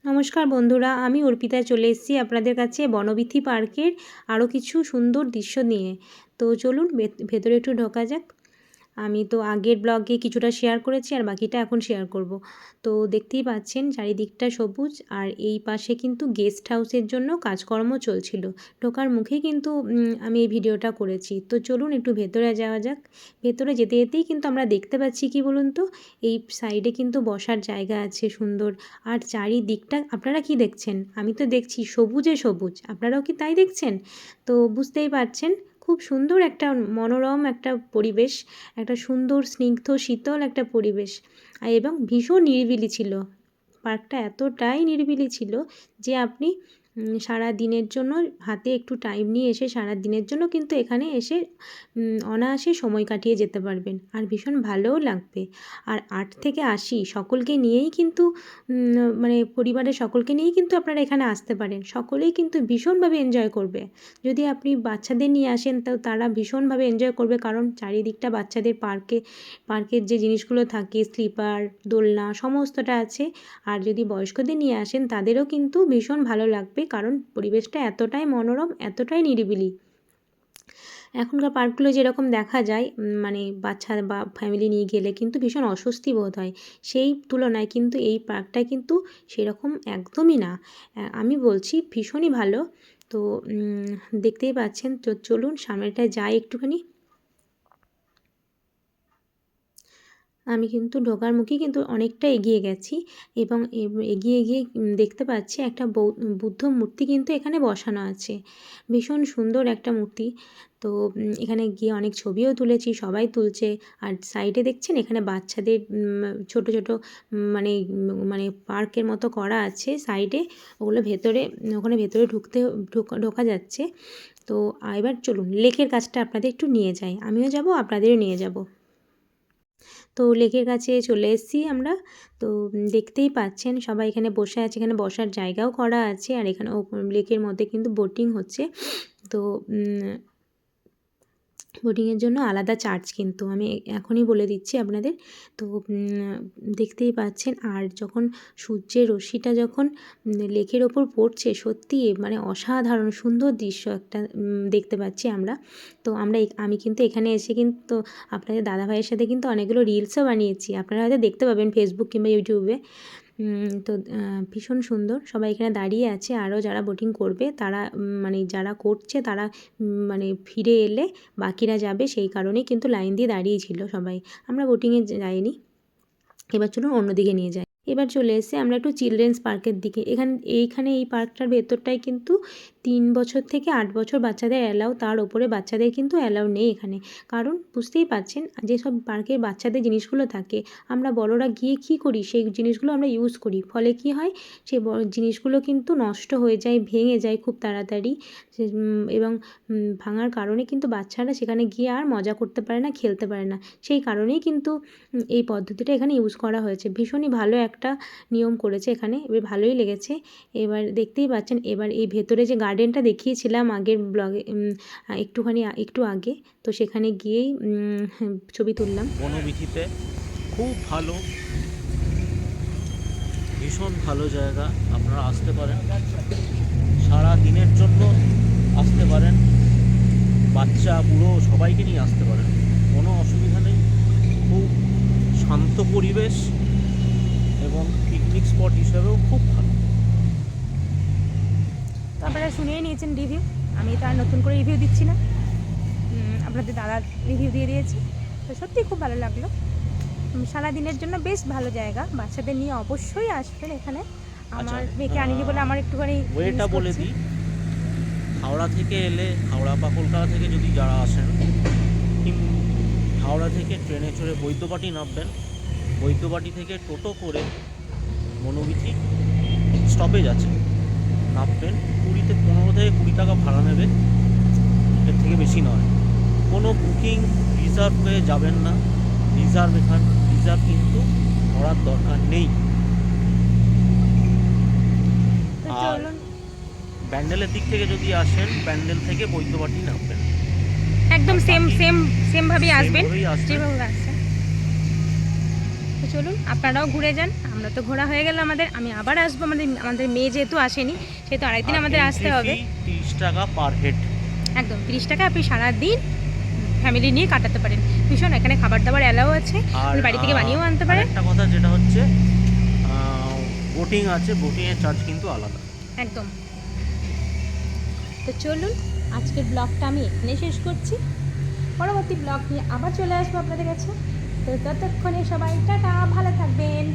নমস্কার বন্ধুরা, আমি অর্পিতা চলে এসেছি আপনাদের কাছে বনবিথি পার্কের আরও কিছু সুন্দর দৃশ্য নিয়ে। তো চলুন ভেতরে একটু ঢোকা যাক। আমি তো আগের ব্লগে কিছুটা শেয়ার করেছি আর বাকিটা এখন শেয়ার করব। তো দেখতেই পাচ্ছেন চারিদিকটা সবুজ, আর এই পাশে কিন্তু গেস্ট হাউসের জন্য কাজকর্ম চলছিল। ঢোকার মুখেই কিন্তু আমি এই ভিডিওটা করেছি। তো চলুন একটু ভেতরে যাওয়া যাক। ভেতরে যেতে যেতেই কিন্তু আমরা দেখতে পাচ্ছি কি বলুন তো, এই সাইডে কিন্তু বসার জায়গা আছে সুন্দর। আর চারিদিকটা আপনারা কি দেখছেন? আমি তো দেখছি সবুজে সবুজ, আপনারাও কি তাই দেখছেন? তো বুঝতেই পারছেন খুব সুন্দর একটা মনোরম একটা পরিবেশ, একটা সুন্দর স্নিগ্ধ শীতল একটা পরিবেশ, এবং ভীষণ নিরিবিলি ছিল। পার্কটা এতটাই নিরিবিলি ছিল যে আপনি সারা দিনের জন্য হাতে একটু টাইম নিয়ে এসে সারা দিনের জন্য কিন্তু এখানে এসে অনায়াসে সময় কাটিয়ে যেতে পারবেন, আর ভীষণ ভালোও লাগবে। আর 8 থেকে 80 সকলকে নিয়েই কিন্তু মানে পরিবারের সকলকে নিয়েই কিন্তু আপনারা এখানে আসতে পারেন। সকলেই কিন্তু ভীষণভাবে এনজয় করবে। যদি আপনি বাচ্চাদের নিয়ে আসেন তো তারা ভীষণভাবে এনজয় করবে, কারণ চারিদিকটা বাচ্চাদের পার্কের যে জিনিসগুলো থাকে, স্লিপার, দোলনা সমস্তটা আছে। আর যদি বয়স্কদের নিয়ে আসেন তাদেরও কিন্তু ভীষণ ভালো লাগবে, কারণ পরিবেশটা এতটাই মনোরম, এতটাই নিরিবিলি। এখনকার পার্কগুলো যেরকম দেখা যায় মানে বাচ্চা বা ফ্যামিলি নিয়ে গেলে কিন্তু ভীষণ অস্বস্তি বোধ হয়, সেই তুলনায় কিন্তু এই পার্কটা কিন্তু সেরকম একদমই না। আমি বলছি ভীষণই ভালো। তো দেখতেই পাচ্ছেন। তো চলুন সামনেটায় যাই একটুখানি। আমি কিন্তু ঢোকার মুখেই কিন্তু অনেকটা এগিয়ে গেছি, এবং এগিয়ে গিয়ে দেখতে পাচ্ছি একটা বুদ্ধ মূর্তি কিন্তু এখানে বসানো আছে। ভীষণ সুন্দর একটা মূর্তি। তো এখানে গিয়ে অনেক ছবিও তুলেছি, সবাই তুলছে। আর সাইডে দেখছেন এখানে বাচ্চাদের ছোট ছোট মানে মানে পার্কের মতো করা আছে সাইডে। ওগুলো ভেতরে, ওখানে ভেতরে ঢোকা যাচ্ছে। তো এবার চলুন লেকের কাছটা আপনাদের একটু নিয়ে যাই, আমিও যাব আপনাদেরও নিয়ে যাব। তো লেকের কাছে চলে এসেছি আমরা। তো দেখতেই পাচ্ছেন সবাই এখানে বসে আছে, এখানে বসার জায়গাও করা আছে। আর এখানে লেকের মধ্যে কিন্তু বোটিং হচ্ছে। তো বোটিংয়ের জন্য আলাদা চার্জ, কিন্তু আমি এখনই বলে দিচ্ছি আপনাদের। তো দেখতেই পাচ্ছেন। আর যখন সূর্যের রশ্মিটা যখন লেকের ওপর পড়ছে, সত্যি মানে অসাধারণ সুন্দর দৃশ্য একটা দেখতে পাচ্ছি আমরা। তো আমি কিন্তু এখানে এসে কিন্তু আপনাদের দাদাভাইয়ের সাথে কিন্তু অনেকগুলো রিলসও বানিয়েছি, আপনারা হয়তো দেখতে পাবেন ফেসবুক কিংবা ইউটিউবে। তো ভীষণ সুন্দর। সবাই এখানে দাঁড়িয়ে আছে, আরও যারা বোটিং করবে তারা মানে যারা করছে তারা মানে ফিরে এলে বাকিরা যাবে, সেই কারণেই কিন্তু লাইন দিয়ে দাঁড়িয়েছিল সবাই। আমরা বোটিংয়ে যাইনি। এবার চলুন অন্যদিকে নিয়ে যাই। এবার চলে এসে আমরা একটু চিলড্রেন্স পার্কের দিকে। এইখানে এই পার্কটার ভেতরটায় কিন্তু 3 বছর থেকে 8 বছর বাচ্চাদের অ্যালাউ, তার ওপরে বাচ্চাদের কিন্তু অ্যালাউ নেই এখানে। কারণ বুঝতেই পারছেন যেসব পার্কে বাচ্চাদের জিনিসগুলো থাকে, আমরা বড়রা গিয়ে কী করি, সেই জিনিসগুলো আমরা ইউজ করি। ফলে কী হয়, সেই জিনিসগুলো কিন্তু নষ্ট হয়ে যায়, ভেঙে যায় খুব তাড়াতাড়ি। এবং ভাঙার কারণে কিন্তু বাচ্চারা সেখানে গিয়ে আর মজা করতে পারে না, খেলতে পারে না। সেই কারণেই কিন্তু এই পদ্ধতিটা এখানে ইউজ করা হয়েছে। ভীষণই ভালো একটা নিয়ম করেছে এখানে, এবার ভালোই লেগেছে। এবার দেখতেই পাচ্ছেন, এবার এই ভেতরে যে গার্ডেনটা দেখিয়েছিলাম আগের ব্লগে একটু আগে, তো সেখানে গিয়েই ছবি তুললাম। বনবিথিতে খুব ভালো, ভীষণ ভালো জায়গা। আপনারা আসতে পারেন, সারা দিনের জন্য আসতে পারেন, বাচ্চা বুড়ো সবাইকে নিয়ে আসতে পারেন, কোনো অসুবিধা নেই। খুব শান্ত পরিবেশ এবং পিকনিক স্পট হিসেবেও খুব ভালো। তো আপনারা শুনেই নিয়েছেন রিভিউ, আমি তো আর নতুন করে রিভিউ দিচ্ছি না, আপনাদের দাদার রিভিউ দিয়ে দিয়েছি। তো সত্যিই খুব ভালো লাগলো। সারাদিনের জন্য বেশ ভালো জায়গা, বাচ্চাদের নিয়ে অবশ্যই আসবেন এখানে। আমার মেয়েকে আনিনি বলে আমার একটুখানি ওয়েটা বলে দিই, হাওড়া থেকে এলে, হাওড়া বা কলকাতা থেকে যদি যারা আসেন, হাওড়া থেকে ট্রেনে চড়ে বৈদ্যবাটি নামবেন, বৈদ্যবাটি থেকে টোটো করে বনবিথি স্টপেজ আছে, নামবেন। 15 থেকে 20 টাকা ভাড়া নেবে, এর থেকে বেশি নয়। কোনো বুকিং রিজার্ভ হয়ে যাবেন না, রিজার্ভ কিন্তু করার দরকার নেই। আর ব্যান্ডেলের দিক থেকে যদি আসেন, ব্যান্ডেল থেকে বৈদ্যবাটি নামবেন, একদম সেম ভাবেই আসবেন যেভাবে আসছেন। তো চলুন আপনারাও ঘুরে যান, আমরা তো ঘোরা হয়ে গেল আমাদের। আমি আবার আসবো, আমাদের মেয়ে যেহেতু আসেনি সেহেতু আরেকদিন আমাদের আসতে হবে। 30 টাকা পার হেড। একদম 30 টাকা আপনি সারাদিন ফ্যামিলি নিয়ে কাটাতে পারেন। ভীষণ এখানে খাবার দাবার অ্যালাও আছে, আপনি বাড়ি থেকে বানিয়েও আনতে পারেন। একটা কথা যেটা হচ্ছে বোটিং আছে, বোটিংয়ের চার্জ কিন্তু আলাদা। একদম। তো চলুন আজকের ব্লগটা আমি এখানে শেষ করছি, পরবর্তী ব্লগ নিয়ে আবার চলে আসবো আপনাদের কাছে। তো ততক্ষণে সবাই টাটা, ভালো থাকবেন।